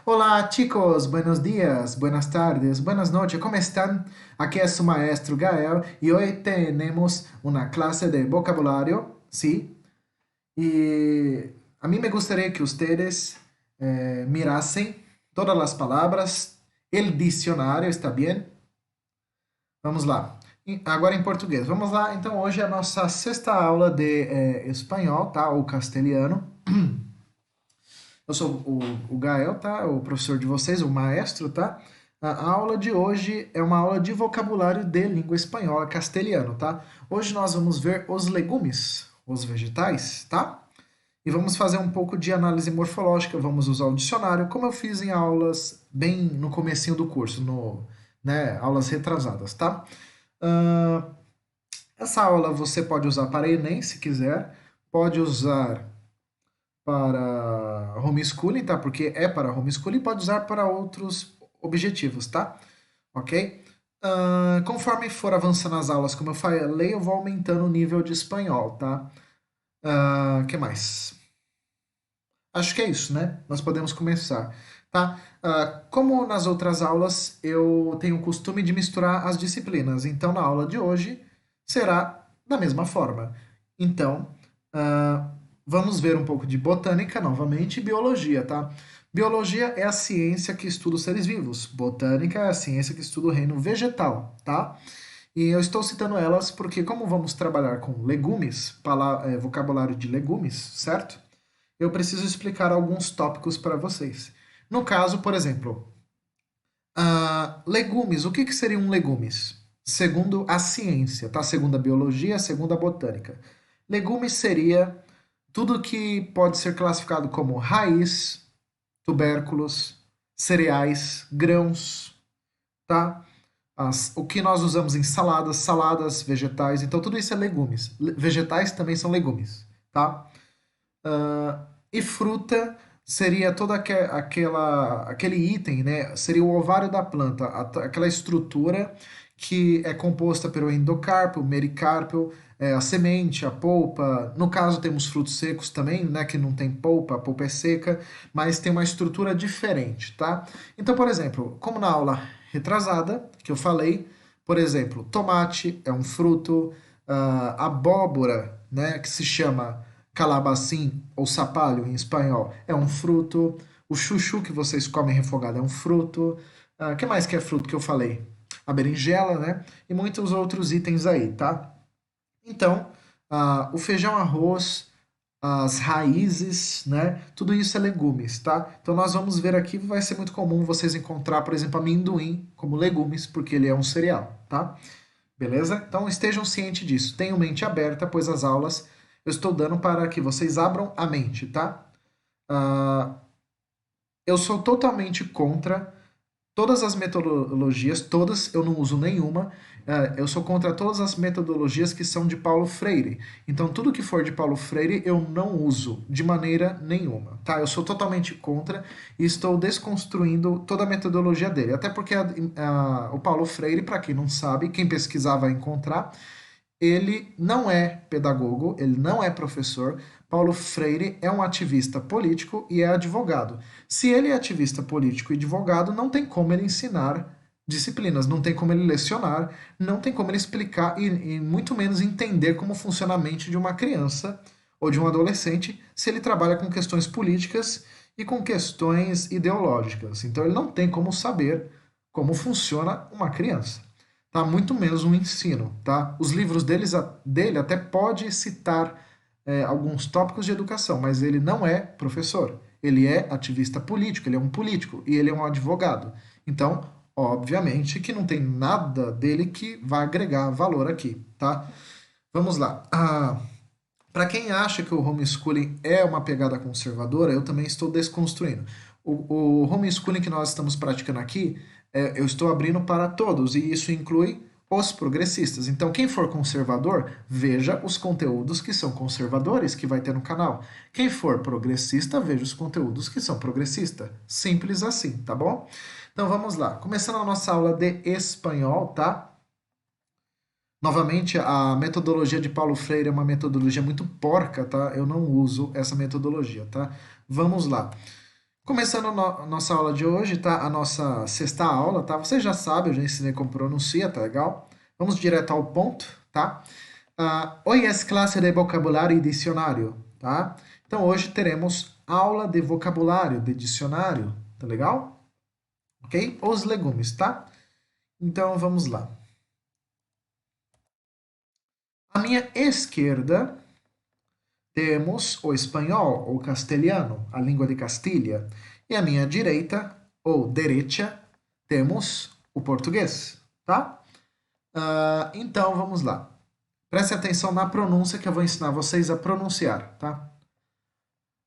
Hola chicos, buenos días, buenas tardes, buenas noches, ¿cómo están? Aquí es su maestro Gael y hoy tenemos una clase de vocabulario, ¿sí? Y a mí me gustaría que ustedes mirasen todas las palabras, el diccionário, ¿está bien? Vamos lá. Agora em português. Vamos lá, então hoje é a nossa sexta aula de espanhol, tá? Ou castelhano. Eu sou o Gael, tá? O professor de vocês, o maestro, tá? A aula de hoje é uma aula de vocabulário de língua espanhola, castelhano, tá? Hoje nós vamos ver os legumes, os vegetais, tá? E vamos fazer um pouco de análise morfológica, vamos usar o dicionário, como eu fiz em aulas bem no comecinho do curso, né, aulas retrasadas, tá? Ah, essa aula você pode usar para Enem, se quiser, pode usar para homeschooling, tá? Porque é para homeschooling, pode usar para outros objetivos, tá? Ok? Conforme for avançando as aulas, como eu falei, eu vou aumentando o nível de espanhol, tá? Que mais? Acho que é isso, né? Nós podemos começar, tá? Como nas outras aulas, eu tenho o costume de misturar as disciplinas, então na aula de hoje será da mesma forma. Então, ah, vamos ver um pouco de botânica novamente e biologia, tá? Biologia é a ciência que estuda os seres vivos. Botânica é a ciência que estuda o reino vegetal, tá? E eu estou citando elas porque, como vamos trabalhar com legumes, vocabulário de legumes, certo? Eu preciso explicar alguns tópicos para vocês. No caso, por exemplo, legumes. O que seriam legumes? Segundo a ciência, tá? Segundo a biologia, segundo a botânica. Legumes seria tudo que pode ser classificado como raiz, tubérculos, cereais, grãos, tá? O que nós usamos em saladas, saladas, vegetais. Então, tudo isso é legumes. Vegetais também são legumes, tá? E fruta seria todo aquele item, né? Seria o ovário da planta, aquela estrutura que é composta pelo endocarpo, mericarpo, a semente, a polpa. No caso, temos frutos secos também, né? Que não tem polpa, a polpa é seca, mas tem uma estrutura diferente, tá? Então, por exemplo, como na aula retrasada, que eu falei, por exemplo, tomate é um fruto, abóbora, né? Que se chama calabacim ou sapalho em espanhol é um fruto. O chuchu que vocês comem refogado é um fruto. O que mais que é fruto que eu falei? A berinjela, né? E muitos outros itens aí, tá? Então, o feijão, arroz, as raízes, né? Tudo isso é legumes, tá? Então nós vamos ver aqui, vai ser muito comum vocês encontrar, por exemplo, amendoim como legumes, porque ele é um cereal, tá? Beleza? Então estejam cientes disso. Tenham mente aberta, pois as aulas eu estou dando para que vocês abram a mente, tá? Ah, eu sou totalmente contra todas as metodologias, todas, eu não uso nenhuma. Eu sou contra todas as metodologias que são de Paulo Freire. Então, tudo que for de Paulo Freire, eu não uso de maneira nenhuma, tá? Eu sou totalmente contra e estou desconstruindo toda a metodologia dele. Até porque o Paulo Freire, para quem não sabe, quem pesquisar vai encontrar, ele não é pedagogo, ele não é professor. Paulo Freire é um ativista político e é advogado. Se ele é ativista político e advogado, não tem como ele ensinar disciplinas, não tem como ele lecionar, não tem como ele explicar e muito menos entender como funciona a mente de uma criança ou de um adolescente se ele trabalha com questões políticas e com questões ideológicas. Então ele não tem como saber como funciona uma criança, tá? Muito menos um ensino, tá? Os livros dele até pode citar alguns tópicos de educação, mas ele não é professor. Ele é ativista político, ele é um político e ele é um advogado. Então, obviamente que não tem nada dele que vá agregar valor aqui, tá? Vamos lá. Para quem acha que o homeschooling é uma pegada conservadora, eu também estou desconstruindo. O homeschooling que nós estamos praticando aqui, eu estou abrindo para todos, e isso inclui os progressistas. Então, quem for conservador, veja os conteúdos que são conservadores que vai ter no canal. Quem for progressista, veja os conteúdos que são progressistas. Simples assim, tá bom? Então, vamos lá. Começando a nossa aula de espanhol, tá? Novamente, a metodologia de Paulo Freire é uma metodologia muito porca, tá? Eu não uso essa metodologia, tá? Vamos lá. Começando a nossa aula de hoje, tá? A nossa sexta aula, tá? Você já sabe, eu já ensinei como pronuncia, tá legal? Vamos direto ao ponto, tá? Hoje é classe de vocabulário e dicionário, tá? Então hoje teremos aula de vocabulário, de dicionário, tá legal? Ok? Os legumes, tá? Então vamos lá. À minha esquerda temos o espanhol ou castelhano, a língua de Castilha. E à minha direita, ou derecha, temos o português, tá? Então vamos lá. Preste atenção na pronúncia que eu vou ensinar vocês a pronunciar, tá?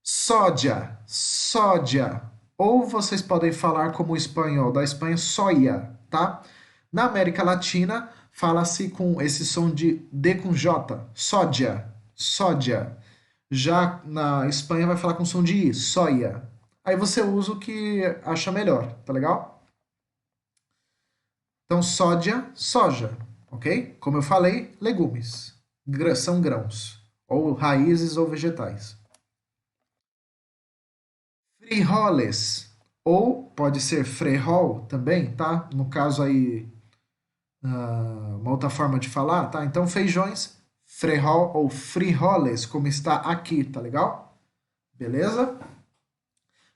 Soja, soja. Ou vocês podem falar como o espanhol da Espanha, soia, tá? Na América Latina, fala-se com esse som de D com J, soja, soja. Já na Espanha vai falar com som de I, soia. Aí você usa o que acha melhor, tá legal? Então, soja, soja, ok? Como eu falei, legumes. São grãos, ou raízes ou vegetais. Frijoles, ou pode ser frejol também, tá? No caso aí, uma outra forma de falar, tá? Então, feijões, frejol ou frijoles, como está aqui, tá legal? Beleza?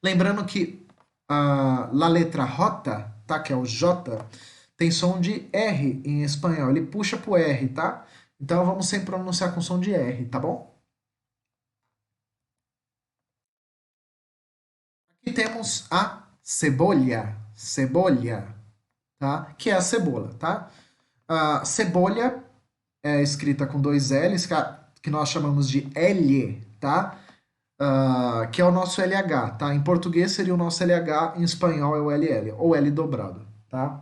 Lembrando que a letra J, tá? Que é o J, tem som de R em espanhol. Ele puxa pro R, tá? Então vamos sempre pronunciar com som de R, tá bom? Aqui temos a cebolha, cebolha, tá? Que é a cebola, tá? A cebolha é escrita com dois L's, que nós chamamos de L, tá? Que é o nosso LH, tá? Em português seria o nosso LH, em espanhol é o LL, ou L dobrado, tá?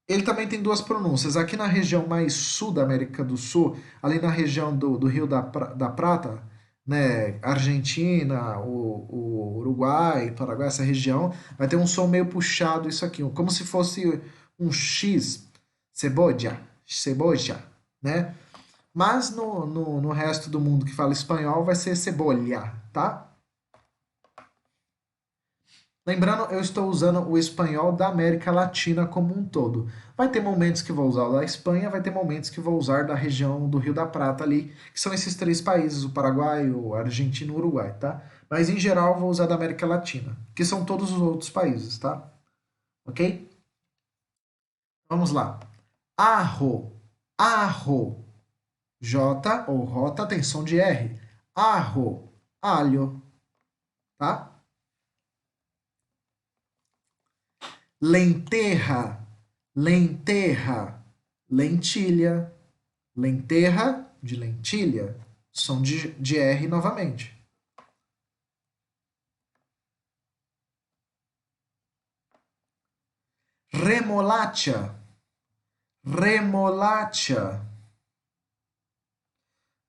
Ele também tem duas pronúncias. Aqui na região mais sul da América do Sul, ali na região do Rio da Prata, né, Argentina, o Uruguai, Paraguai, essa região, vai ter um som meio puxado isso aqui, como se fosse um X, cebolla, cebolla, né? Mas no resto do mundo que fala espanhol vai ser cebolha, tá? Lembrando, eu estou usando o espanhol da América Latina como um todo. Vai ter momentos que vou usar o da Espanha, vai ter momentos que vou usar da região do Rio da Prata ali, que são esses três países, o Paraguai, o Argentina e o Uruguai, tá? Mas em geral vou usar da América Latina, que são todos os outros países, tá? Ok? Vamos lá. Arro, arro. J ou rota tem som de R. Arro, alho, tá? Lenterra, lenterra, lentilha, lenterra de lentilha, som de R novamente. Remolacha, remolacha.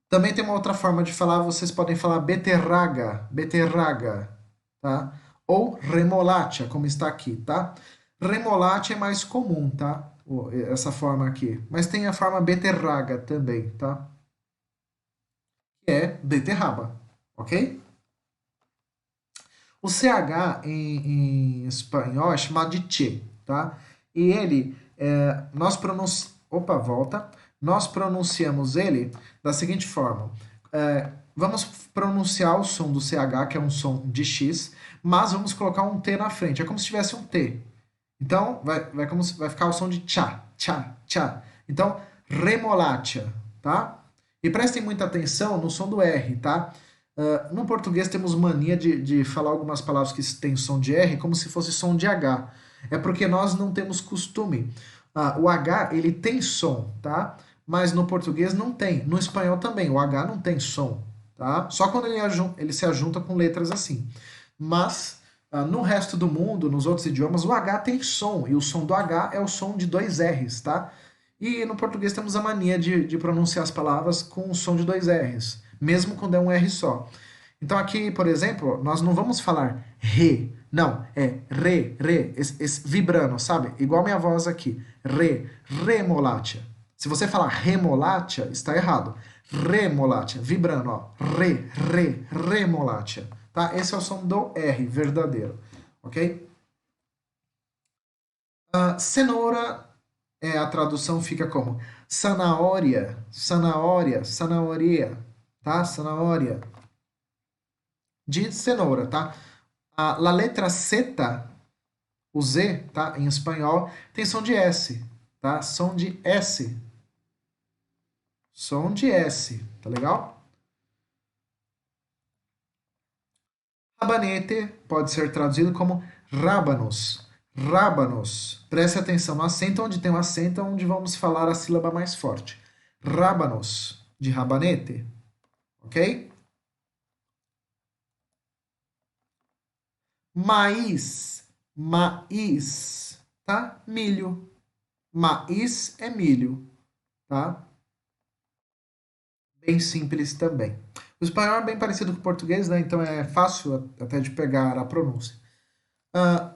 Também tem uma outra forma de falar, vocês podem falar beterraga, beterraga, tá? Ou remolacha, como está aqui, tá? Remolacha é mais comum, tá? Essa forma aqui. Mas tem a forma beterraga também, tá? Que é beterraba, ok? O CH em espanhol é chamado de che, tá? E ele, Opa, volta. Nós pronunciamos ele da seguinte forma. Vamos pronunciar o som do CH, que é um som de X, mas vamos colocar um T na frente. É como se tivesse um T. Então, vai ficar o som de tchá, tchá, tchá. Então, remolacha, tá? E prestem muita atenção no som do R, tá? No português temos mania de falar algumas palavras que têm som de R como se fosse som de H. É porque nós não temos costume. O H, ele tem som, tá? Mas no português não tem. No espanhol também, o H não tem som, tá? Só quando ele se ajunta com letras assim. Mas no resto do mundo, nos outros idiomas, o H tem som. E o som do H é o som de dois R's, tá? E no português temos a mania de pronunciar as palavras com o som de dois R's, mesmo quando é um R só. Então aqui, por exemplo, nós não vamos falar re, não, é re, esse vibrando, sabe? Igual minha voz aqui, remolacha. Se você falar remolacha, está errado. Remolacha, vibrando, ó, remolacha, tá? Esse é o som do R, verdadeiro, ok? Cenoura, a tradução fica como zanahoria, zanahoria, zanahoria, tá? Zanahoria, de cenoura, tá? A letra Z, o Z, tá? Em espanhol, tem som de S, tá? Som de S. Som de S, tá legal? Rabanete pode ser traduzido como rábanos. Rábanos. Preste atenção no acento, onde tem um acento, onde vamos falar a sílaba mais forte. Rábanos, de rabanete, ok? Maíz, maíz, tá? Milho. Maíz é milho, tá? Bem simples também. O espanhol é bem parecido com o português, né? Então é fácil até de pegar a pronúncia. Ah,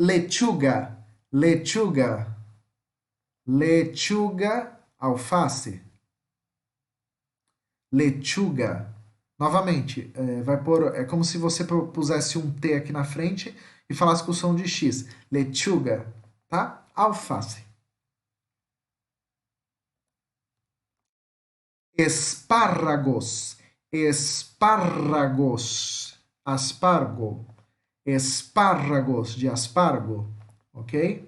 lechuga, lechuga, lechuga, alface. Lechuga. Novamente, vai pôr, é como se você pusesse um T aqui na frente e falasse com o som de X. Lechuga, tá? Alface. Espárragos, espárragos, aspargo, espárragos de aspargo, ok?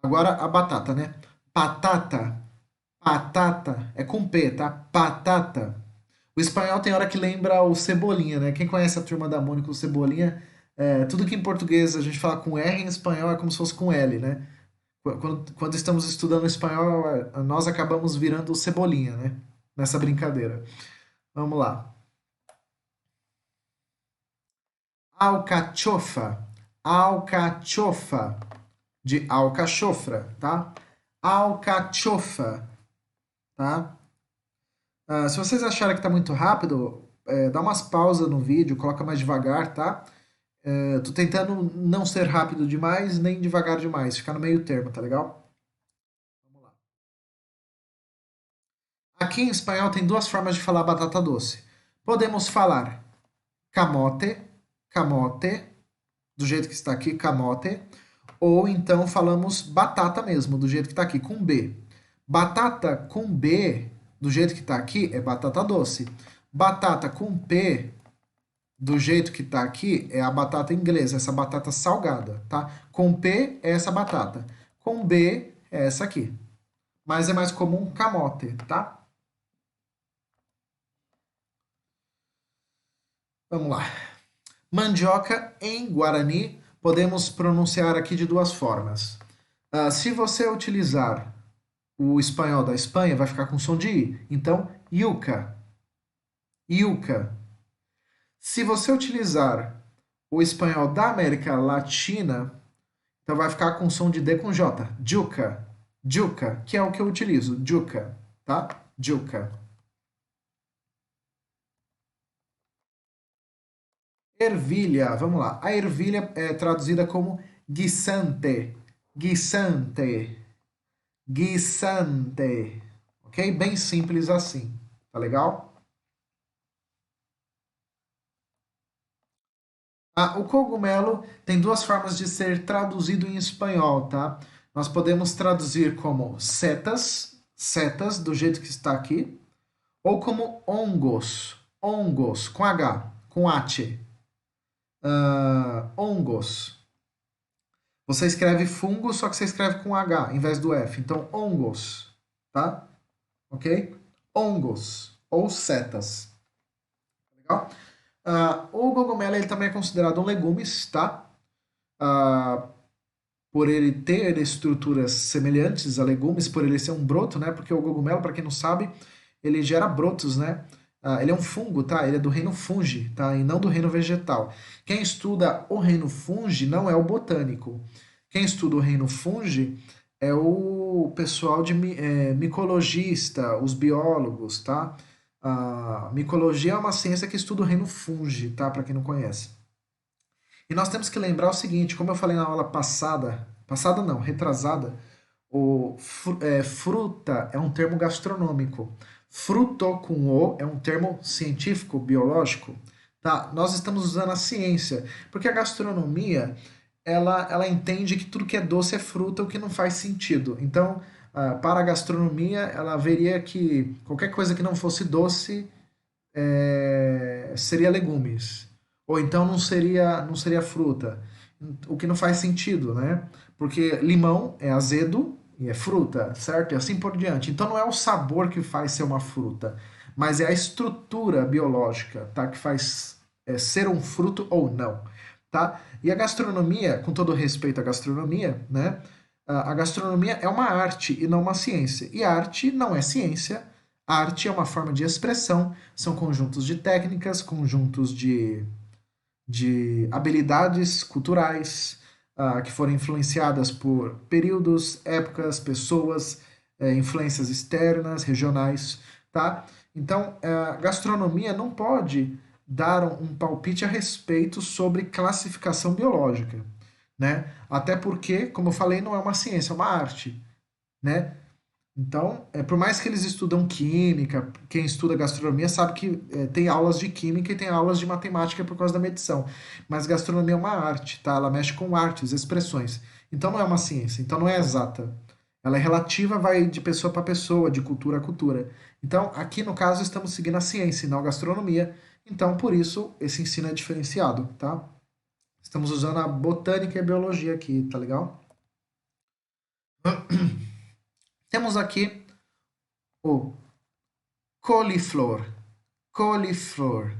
Agora a batata, né? Patata, patata, é com P, tá? Patata. O espanhol tem hora que lembra o Cebolinha, né? Quem conhece a Turma da Mônica, o Cebolinha, tudo que em português a gente fala com R, em espanhol é como se fosse com L, né? Quando estamos estudando espanhol, nós acabamos virando o Cebolinha, né? Nessa brincadeira. Vamos lá. Alcachofa, alcachofa, de alcachofra, tá? Alcachofa, tá? Se vocês acharem que tá muito rápido, dá umas pausas no vídeo, coloca mais devagar, tá? Tô tentando não ser rápido demais, nem devagar demais, ficar no meio termo, tá legal? Vamos lá. Aqui em espanhol tem duas formas de falar batata doce. Podemos falar camote, camote, do jeito que está aqui, camote, ou então falamos batata mesmo, do jeito que está aqui, com B. Batata com B, do jeito que está aqui, é batata doce. Batata com P, do jeito que está aqui, é a batata inglesa, essa batata salgada, tá? Com P é essa batata. Com B é essa aqui. Mas é mais comum camote, tá? Vamos lá. Mandioca em Guarani podemos pronunciar aqui de duas formas. Se você utilizar o espanhol da Espanha, vai ficar com som de I. Então, yuca, yuca. Se você utilizar o espanhol da América Latina, então vai ficar com som de D com J. Juca, juca, que é o que eu utilizo. Juca, tá? Juca. Ervilha, vamos lá. A ervilha é traduzida como guisante, guisante, guisante. Ok? Bem simples assim. Tá legal? O cogumelo tem duas formas de ser traduzido em espanhol, tá? Nós podemos traduzir como setas, setas, do jeito que está aqui, ou como hongos, hongos, com H, com H. Hongos. Você escreve fungo, só que você escreve com H em vez do F. Então, hongos, tá? Ok? Hongos, ou setas. Legal? O cogumelo ele também é considerado um legumes, tá? Ah, por ele ter estruturas semelhantes a legumes, por ele ser um broto, né? Porque o cogumelo, para quem não sabe, ele gera brotos, né? Ele é um fungo, tá? Ele é do reino fungi, tá? E não do reino vegetal. Quem estuda o reino fungi não é o botânico. Quem estuda o reino fungi é o pessoal de micologista, os biólogos, tá? A micologia é uma ciência que estuda o reino fungi, tá? Para quem não conhece. E nós temos que lembrar o seguinte, como eu falei na aula passada, passada não, retrasada, Fruta é um termo gastronômico. Fruto com o é um termo científico, biológico. Tá? Nós estamos usando a ciência, porque a gastronomia ela entende que tudo que é doce é fruta, o que não faz sentido. Então, para a gastronomia, ela veria que qualquer coisa que não fosse doce seria legumes. Ou então não seria fruta. O que não faz sentido, né? Porque limão é azedo e é fruta, certo? E assim por diante. Então não é o sabor que faz ser uma fruta, mas é a estrutura biológica, tá? Que faz ser um fruto ou não, tá? E a gastronomia, com todo respeito à gastronomia, né? A gastronomia é uma arte e não uma ciência. E arte não é ciência. Arte é uma forma de expressão, são conjuntos de técnicas, conjuntos de habilidades culturais que foram influenciadas por períodos, épocas, pessoas, influências externas, regionais, tá? Então, a gastronomia não pode dar um palpite a respeito sobre classificação biológica, né? Até porque, como eu falei, não é uma ciência, é uma arte, né? Então, por mais que eles estudam química, quem estuda gastronomia sabe que tem aulas de química e tem aulas de matemática por causa da medição. Mas gastronomia é uma arte, tá? Ela mexe com artes, expressões. Então não é uma ciência, então não é exata. Ela é relativa, vai de pessoa para pessoa, de cultura a cultura. Então, aqui no caso, estamos seguindo a ciência e não a gastronomia. Então, por isso, esse ensino é diferenciado, tá? Estamos usando a botânica e a biologia aqui, tá legal? Temos aqui o coliflor. Coliflor.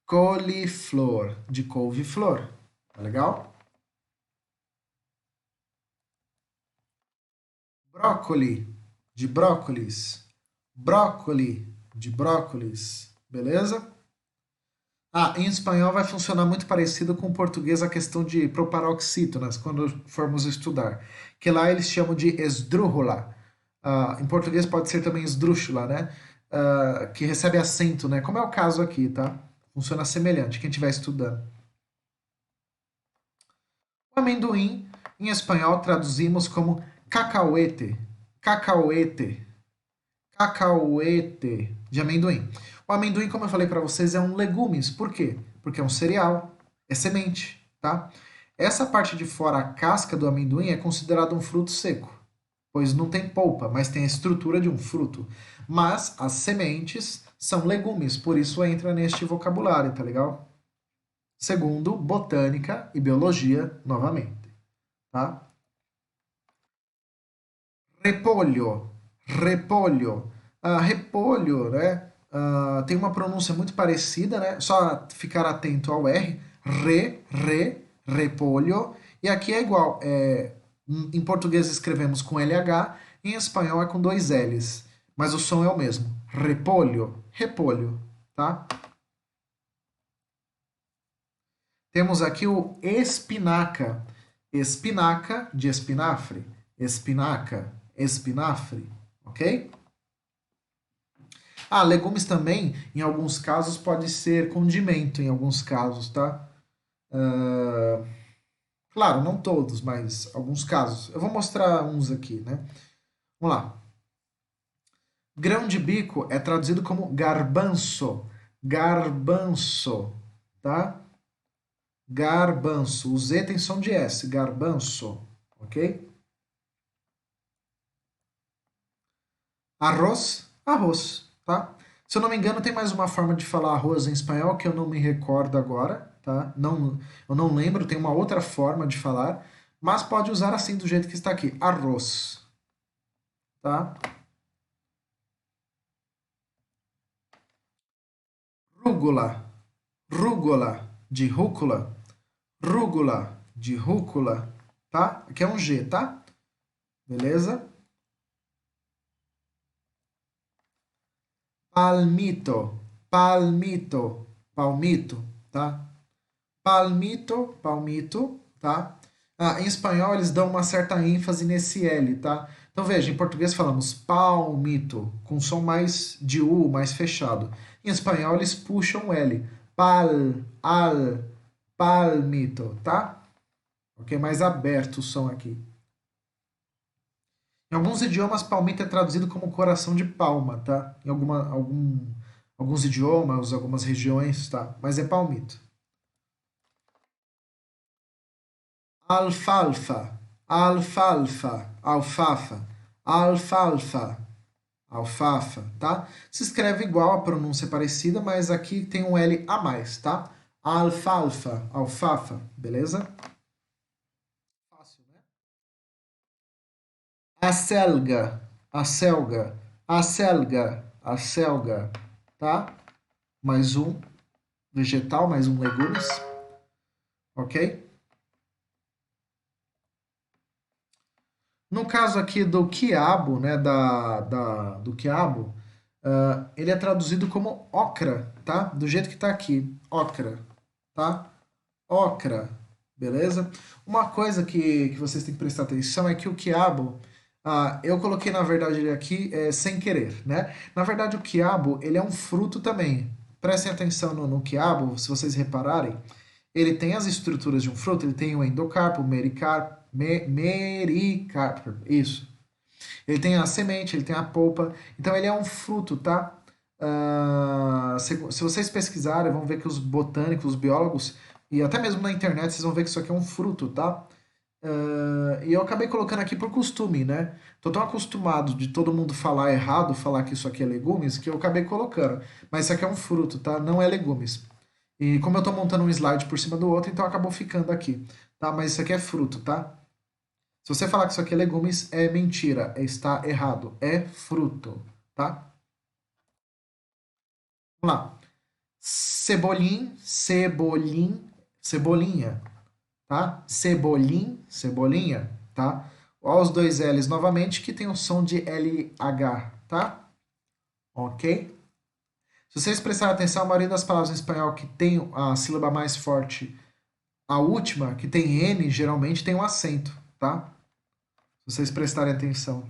Coliflor. De couve-flor. Tá legal? Brócoli. De brócolis. Brócoli. De brócolis. Beleza? Em espanhol vai funcionar muito parecido com o português a questão de proparoxítonas, quando formos estudar. Que lá eles chamam de esdrújula. Em português pode ser também esdrúxula, né? Que recebe acento, né? Como é o caso aqui, tá? Funciona semelhante, quem estiver estudando. O amendoim, em espanhol, traduzimos como cacauete. Cacauete. Cacauete de amendoim. O amendoim, como eu falei para vocês, é um legumes. Por quê? Porque é um cereal, é semente, tá? Essa parte de fora, a casca do amendoim, é considerado um fruto seco, pois não tem polpa, mas tem a estrutura de um fruto. Mas as sementes são legumes, por isso entra neste vocabulário, tá legal? Segundo, botânica e biologia, novamente, tá? Repolho, repolho. Repolho, né? Tem uma pronúncia muito parecida, né? Só ficar atento ao R. Repolho. E aqui é igual. Em português escrevemos com LH, em espanhol é com dois L's. Mas o som é o mesmo. Repolho, repolho, tá? Temos aqui o espinaca. Espinaca de espinafre. Espinaca, espinafre, ok? Legumes também, em alguns casos, pode ser condimento, em alguns casos, tá? Ah, claro, não todos, mas alguns casos. Eu vou mostrar uns aqui, né? Vamos lá. Grão de bico é traduzido como garbanço. Garbanço, tá? Garbanço. O Z tem som de S. Garbanço, ok? Arroz, arroz, tá? Se eu não me engano, tem mais uma forma de falar arroz em espanhol que eu não me recordo agora, tá? Não, eu não lembro, tem uma outra forma de falar, mas pode usar assim do jeito que está aqui, arroz, tá? Rúgula, rúgula de rúcula, rúgula de rúcula, tá? Aqui é um G, tá? Beleza? Palmito, palmito, palmito, tá? Palmito, palmito, tá? Em espanhol eles dão uma certa ênfase nesse L, tá? Então veja, em português falamos palmito, com som mais de U, mais fechado. Em espanhol eles puxam o L. Al, palmito, tá? Ok? Mais aberto o som aqui. Em alguns idiomas, palmito é traduzido como coração de palma, tá? Em alguns idiomas, algumas regiões, tá? Mas é palmito. Alfalfa, alfalfa, alfafa, alfalfa, alfafa, tá? Se escreve igual, a pronúncia é parecida, mas aqui tem um L a mais, tá? Alfalfa, alfafa, beleza? Fácil, né? Acelga, acelga, acelga, acelga, tá? Mais um vegetal, mais um legumes, ok? No caso aqui do quiabo, né, do quiabo, ele é traduzido como ocra, tá? Do jeito que tá aqui, ocra, tá? Ocra, beleza? Uma coisa que vocês têm que prestar atenção é que o quiabo, eu coloquei na verdade ele aqui sem querer, né? Na verdade o quiabo, ele é um fruto também. Prestem atenção no quiabo, se vocês repararem, ele tem as estruturas de um fruto, ele tem o endocarpo, o mericarpo, mericarpo, isso. Ele tem a semente, ele tem a polpa, então ele é um fruto, tá? Se vocês pesquisarem, vão ver que os botânicos, os biólogos, e até mesmo na internet, vocês vão ver que isso aqui é um fruto, tá? E eu acabei colocando aqui por costume, né? Tô tão acostumado de todo mundo falar errado, falar que isso aqui é legumes, que eu acabei colocando. Mas isso aqui é um fruto, tá? Não é legumes. E como eu tô montando um slide por cima do outro, então acabou ficando aqui, tá? Mas isso aqui é fruto, tá? Se você falar que isso aqui é legumes, é mentira, está errado. É fruto, tá? Vamos lá. Cebolim, cebolim, cebolinha, tá? Cebolim, cebolinha, tá? Olha os dois L's novamente, que tem o som de LH, tá? Ok? Se vocês prestarem atenção, a maioria das palavras em espanhol que tem a sílaba mais forte, a última, que tem N, geralmente tem um acento, tá? Se vocês prestarem atenção.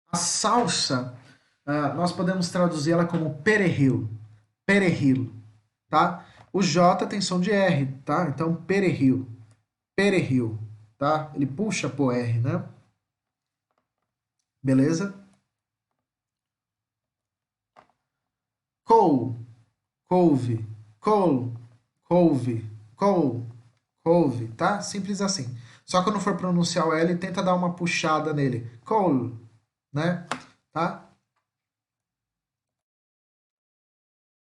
A salsa, nós podemos traduzir ela como perejil, perejil, tá? O J tem som de R, tá? Então, perejil, perejil, tá? Ele puxa pro R, né? Beleza? Col, couve, col, couve, col, couve, tá? Simples assim. Só quando for pronunciar o L, tenta dar uma puxada nele. Col, né? Tá?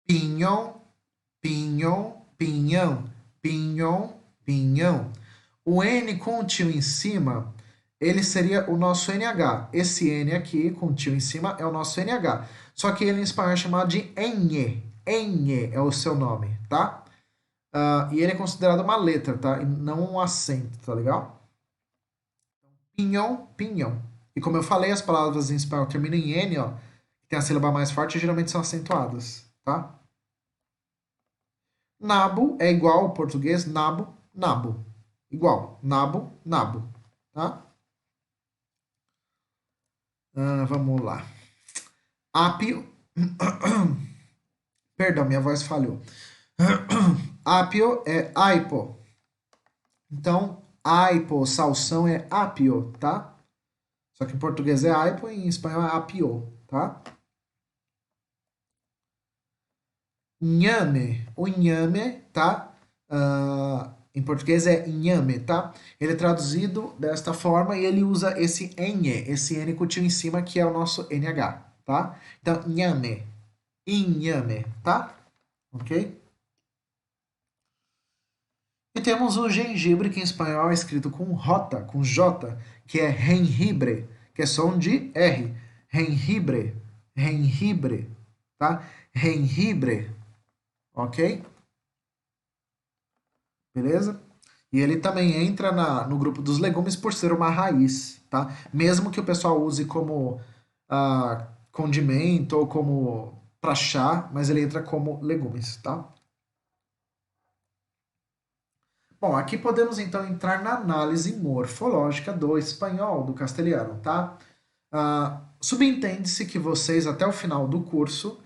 Pinhão, pinhão, pinhão, pinhão, pinhão. O N com o tio em cima, ele seria o nosso NH. Esse N aqui com o tio em cima é o nosso NH. Só que ele em espanhol é chamado de enhe. Enhe é o seu nome, tá? E ele é considerado uma letra, tá? E não um acento, tá legal? Pinhão, pinhão. E como eu falei, as palavras em espanhol terminam em N, ó, que tem a sílaba mais forte, geralmente são acentuadas, tá? Nabo é igual ao português nabo, nabo. Igual, nabo, nabo, tá? Vamos lá. Ápio. Perdão, minha voz falhou. Ápio é aipo. Então, aipo, salsão é apio, tá? Só que em português é aipo e em espanhol é apio, tá? Nhame. O nhame, tá? Em português é inhame, tá? Ele é traduzido desta forma e ele usa esse enhe, esse N com o tio em cima, que é o nosso NH, tá? Então, nhame, inhame, tá? Ok? E temos o gengibre, que em espanhol é escrito com J, com J, que é jengibre, que é som de R. Jengibre, jengibre, tá? Jengibre, ok? Beleza? E ele também entra no grupo dos legumes por ser uma raiz, tá? Mesmo que o pessoal use como condimento ou como para chá, mas ele entra como legumes, tá? Bom, aqui podemos então entrar na análise morfológica do espanhol, do castelhano, tá? Subentende-se que vocês, até o final do curso,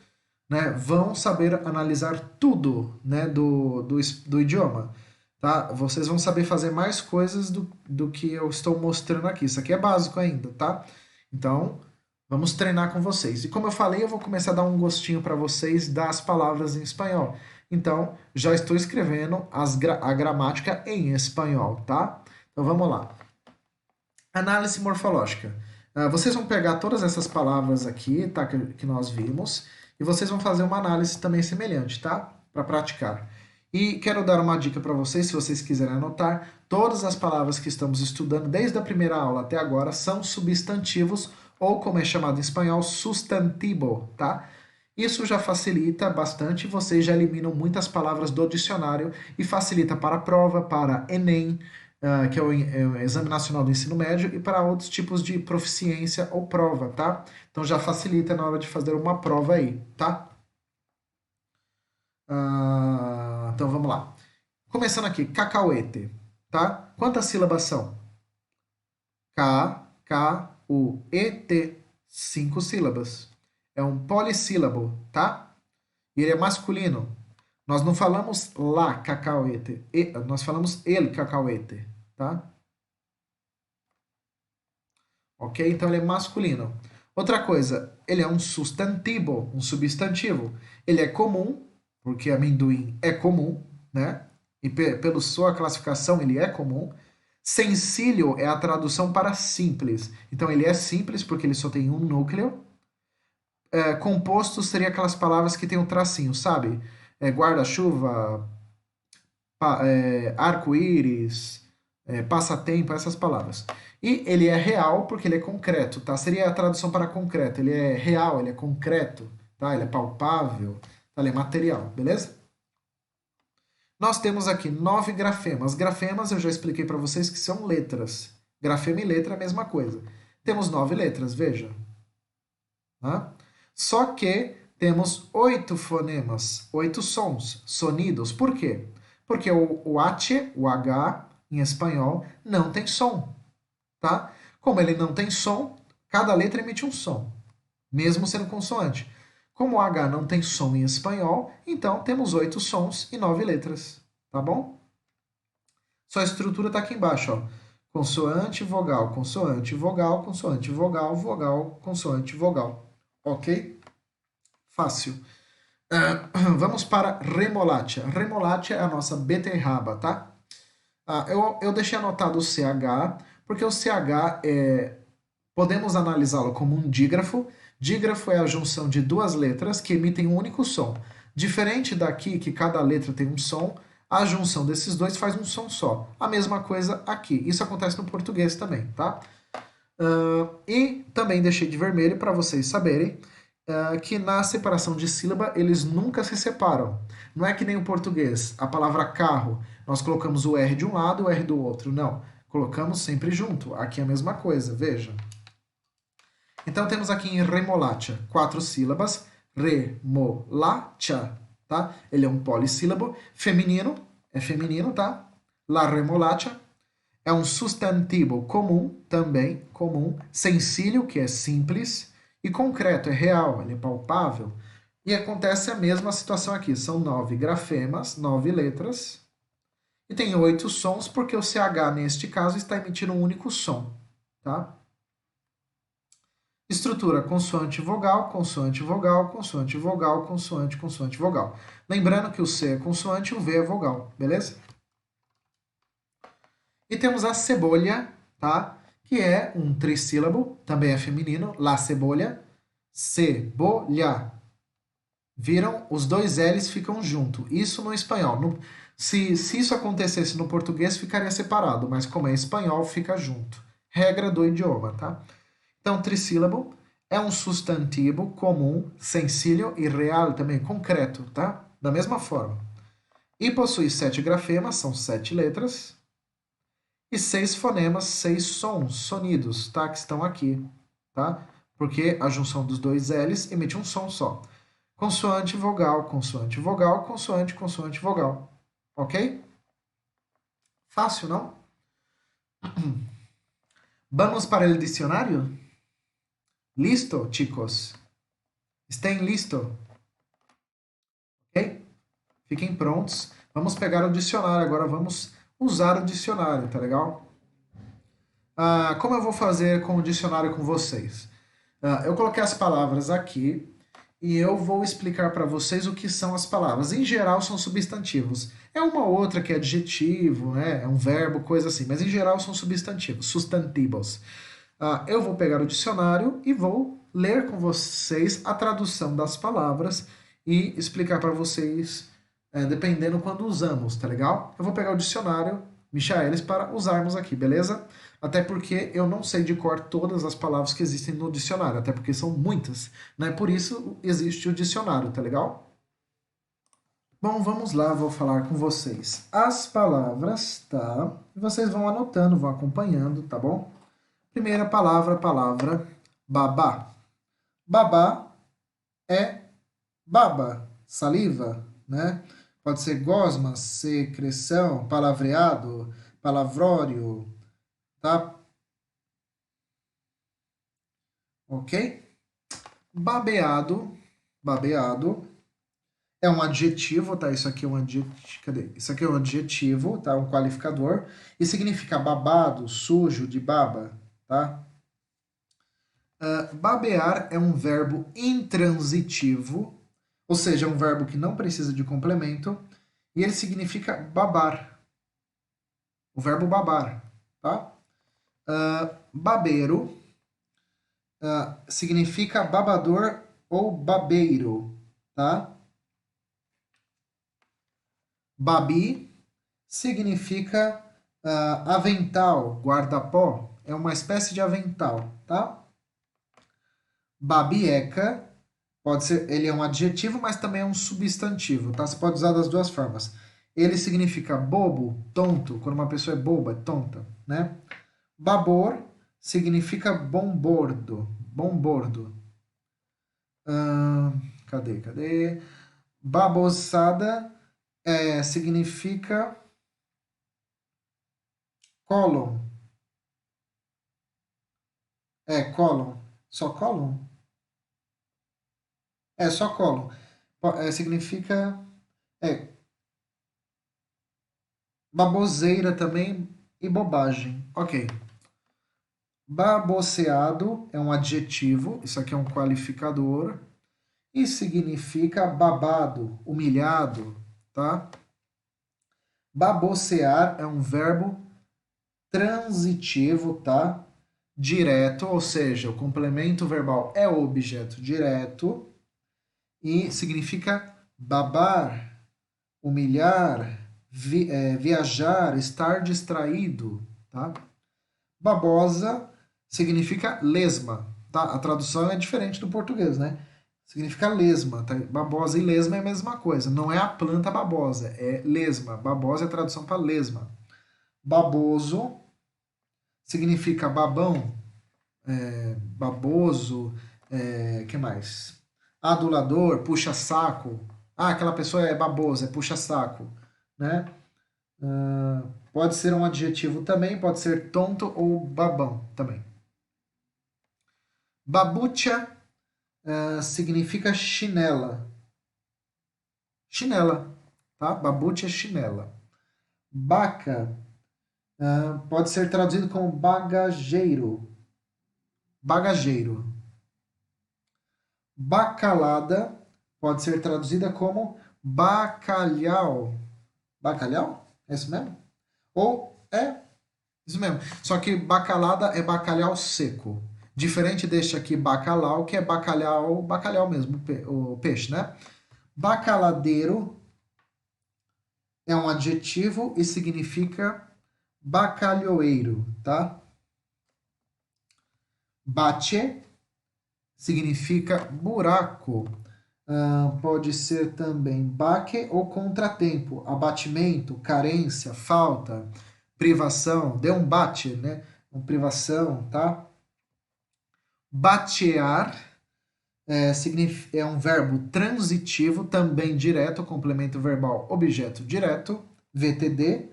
né, vão saber analisar tudo, né, do idioma. tá? Vocês vão saber fazer mais coisas do que eu estou mostrando aqui. Isso aqui é básico ainda, tá? Então, vamos treinar com vocês. E como eu falei, eu vou começar a dar um gostinho para vocês das palavras em espanhol. Então, já estou escrevendo a gramática em espanhol, tá? Então, vamos lá. Análise morfológica. Vocês vão pegar todas essas palavras aqui, tá? Que nós vimos, e vocês vão fazer uma análise também semelhante, tá? Para praticar. E quero dar uma dica para vocês, se vocês quiserem anotar, todas as palavras que estamos estudando desde a primeira aula até agora são substantivos, ou como é chamado em espanhol, sustantivo, tá? Isso já facilita bastante, vocês já eliminam muitas palavras do dicionário e facilita para a prova, para Enem, que é o Exame Nacional do Ensino Médio, e para outros tipos de proficiência ou prova, tá? Então já facilita na hora de fazer uma prova aí, tá? Então vamos lá. Começando aqui, cacauete, tá? Quantas sílabas são? K-K-U-E-T. 5 sílabas. É um polissílabo, tá? E ele é masculino. Nós não falamos la cacauete, nós falamos el cacauete, tá? Ok? Então ele é masculino. Outra coisa, ele é um substantivo, um substantivo. Ele é comum, porque amendoim é comum, né? E pela sua classificação ele é comum. Sencillo é a tradução para simples. Então ele é simples porque ele só tem um núcleo. Composto seria aquelas palavras que tem um tracinho, sabe? Guarda-chuva, arco-íris, passatempo, essas palavras. E ele é real porque ele é concreto, tá? Seria a tradução para concreto. Ele é real, ele é concreto, tá? Ele é palpável, tá? Ele é material, beleza? Nós temos aqui 9 grafemas. Grafemas eu já expliquei para vocês que são letras. Grafema e letra é a mesma coisa. Temos 9 letras, veja. Tá? Só que temos 8 fonemas, 8 sons, sonidos. Por quê? Porque o H, o H, em espanhol, não tem som, tá? Como ele não tem som, cada letra emite um som, mesmo sendo consoante. Como o H não tem som em espanhol, então temos 8 sons e 9 letras, tá bom? Sua estrutura está aqui embaixo, ó. Consoante, vogal, consoante, vogal, consoante, vogal, vogal, consoante, vogal. Ok? Fácil. Vamos para remolacha. Remolacha é a nossa beterraba, tá? Eu deixei anotado o CH, porque o CH podemos analisá-lo como um dígrafo. Dígrafo é a junção de duas letras que emitem um único som. Diferente daqui, que cada letra tem um som, a junção desses dois faz um som só. A mesma coisa aqui. Isso acontece no português também, tá? E também deixei de vermelho para vocês saberem que na separação de sílaba eles nunca se separam. Não é que nem o português, a palavra carro, nós colocamos o R de um lado e o R do outro. Não, colocamos sempre junto. Aqui é a mesma coisa, veja. Então temos aqui em remolacha 4 sílabas, remolacha, tá? Ele é um polissílabo, feminino, é feminino, tá? La remolacha. É um substantivo comum, também comum, sencillo, que é simples, e concreto, é real, ele é palpável. E acontece a mesma situação aqui. São 9 grafemas, 9 letras, e tem 8 sons, porque o CH, neste caso, está emitindo um único som. Tá? Estrutura consoante vogal, consoante vogal, consoante vogal, consoante, consoante vogal. Lembrando que o C é consoante e o V é vogal, beleza? E temos a cebolha, tá? Que é um trissílabo, também é feminino, la cebolha, cebolha. Viram? Os dois L's ficam junto. Isso no espanhol. Se isso acontecesse no português, ficaria separado, mas como é espanhol, fica junto. Regra do idioma, tá? Então, trissílabo é um substantivo comum, sencillo e real também, concreto, tá? Da mesma forma. E possui 7 grafemas, são 7 letras, e 6 fonemas, 6 sons, sonidos, tá? Que estão aqui, tá? Porque a junção dos dois L's emite um som só. Consoante, vogal, consoante, vogal, consoante, consoante, vogal. Ok? Fácil, não? Vamos para o dicionário? Listo, chicos? Estão listo? Ok? Fiquem prontos. Vamos pegar o dicionário agora, vamos usar o dicionário, tá legal? Como eu vou fazer com o dicionário com vocês? Eu coloquei as palavras aqui e eu vou explicar para vocês o que são as palavras. Em geral, são substantivos. É uma outra que é adjetivo, né? É um verbo, coisa assim, mas em geral são substantivos, substantivos. Eu vou pegar o dicionário e vou ler com vocês a tradução das palavras e explicar para vocês, dependendo quando usamos, tá legal? Eu vou pegar o dicionário, Michaelis, para usarmos aqui, beleza? Até porque eu não sei de cor todas as palavras que existem no dicionário, até porque são muitas, né? Por isso existe o dicionário, tá legal? Bom, vamos lá, vou falar com vocês as palavras, tá? E vocês vão anotando, vão acompanhando, tá bom? Primeira palavra, palavra babá. Babá é baba, saliva, né? Pode ser gosma, secreção, palavreado, palavrório, tá? Ok? Babeado, babeado é um adjetivo, tá? Isso aqui é um adjetivo, cadê? Isso aqui é um adjetivo, tá? Um qualificador e significa babado, sujo, de baba, tá? Babear é um verbo intransitivo, ou seja, é um verbo que não precisa de complemento, e ele significa babar. O verbo babar, tá? Babeiro significa babador ou babeiro, tá? Babi significa avental, guarda-pó, é uma espécie de avental, tá? Babieca pode ser, ele é um adjetivo, mas também é um substantivo, tá? Você pode usar das duas formas. Ele significa bobo, tonto, quando uma pessoa é boba, é tonta, né? Babor significa bombordo, bombordo. Cadê? Babosada significa cólon. Cólon. Só cólon? Só cólon. Significa. É, baboseira também e bobagem. Ok. Baboseado é um adjetivo, isso aqui é um qualificador, e significa babado, humilhado, tá? Babosear é um verbo transitivo, tá? Direto, ou seja, o complemento verbal é o objeto direto e significa babar, humilhar, viajar, estar distraído, tá? Babosa significa lesma, tá? A tradução é diferente do português, né? Significa lesma, tá? Babosa e lesma é a mesma coisa. Não é a planta babosa, é lesma. Babosa é a tradução para lesma. Baboso significa babão, baboso, que mais? Adulador, puxa-saco. Aquela pessoa é babosa, é puxa-saco, né? Pode ser um adjetivo também, pode ser tonto ou babão também. Babucha significa chinela. Chinela, tá? Babucha é chinela. Baca pode ser traduzido como bagageiro. Bagageiro. Bacalhada pode ser traduzida como bacalhau. Bacalhau? É isso mesmo? Ou isso mesmo. Só que bacalhada é bacalhau seco. Diferente deste aqui, bacalhau, que é bacalhau, bacalhau mesmo, o peixe, né? Bacaladeiro é um adjetivo e significa bacalhoeiro, tá? Bache significa buraco. Pode ser também baque ou contratempo, abatimento, carência, falta, privação. Deu um bate, né? Uma privação, tá? Batear é um verbo transitivo, também direto, complemento verbal objeto direto, VTD,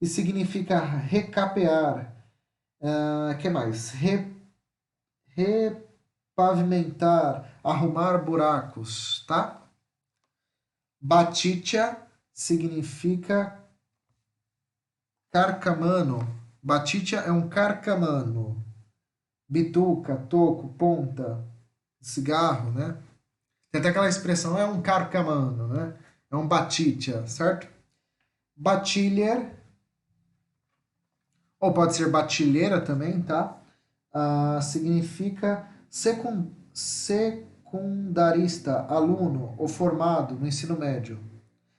e significa recapear. Que mais? Repavimentar, arrumar buracos, tá? Batitia significa carcamano. Batitia é um carcamano. Bituca, toco, ponta, cigarro, né? Tem até aquela expressão, é um carcamano, né? É um batitia, certo? Batilher, ou pode ser batilheira também, tá? Significa secundarista, aluno ou formado no ensino médio.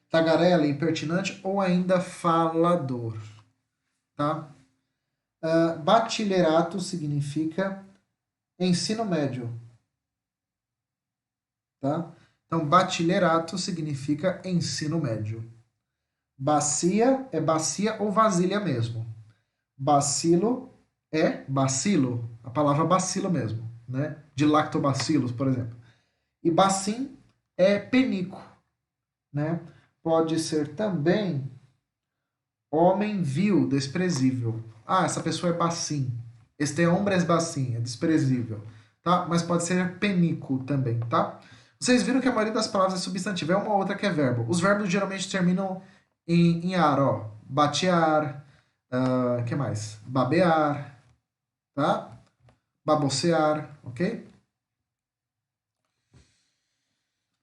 Tagarela, impertinente ou ainda falador, tá? Bachillerato significa ensino médio, tá? Então, bachillerato significa ensino médio. Bacia é bacia ou vasilha mesmo. Bacilo é bacilo, a palavra bacilo mesmo, né? De lactobacilos, por exemplo. E bacim é penico, né? Pode ser também homem vil, desprezível. Ah, essa pessoa é bacim. Este homem é bacim, é desprezível, tá? Mas pode ser penico também, tá? Vocês viram que a maioria das palavras é substantivo, é uma ou outra que é verbo. Os verbos geralmente terminam em ar, ó. Batear, que mais? Babear, tá? Babosear, ok?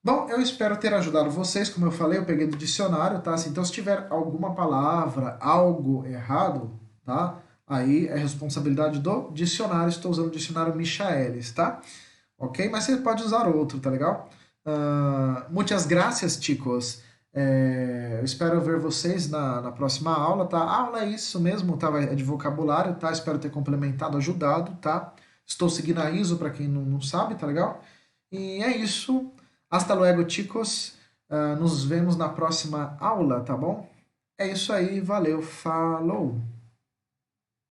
Bom, eu espero ter ajudado vocês. Como eu falei, eu peguei do dicionário, tá? Assim, então, se tiver alguma palavra, algo errado, tá? Aí é responsabilidade do dicionário. Estou usando o dicionário Michaelis, tá? Ok? Mas você pode usar outro, tá legal? Muitas gracias, chicos. Eu espero ver vocês na próxima aula, tá? A aula é isso mesmo, tá? É de vocabulário, tá? Espero ter complementado, ajudado, tá? Estou seguindo a ISO para quem não sabe, tá legal? E é isso. Hasta luego, chicos. Nos vemos na próxima aula, tá bom? É isso aí, valeu, falou!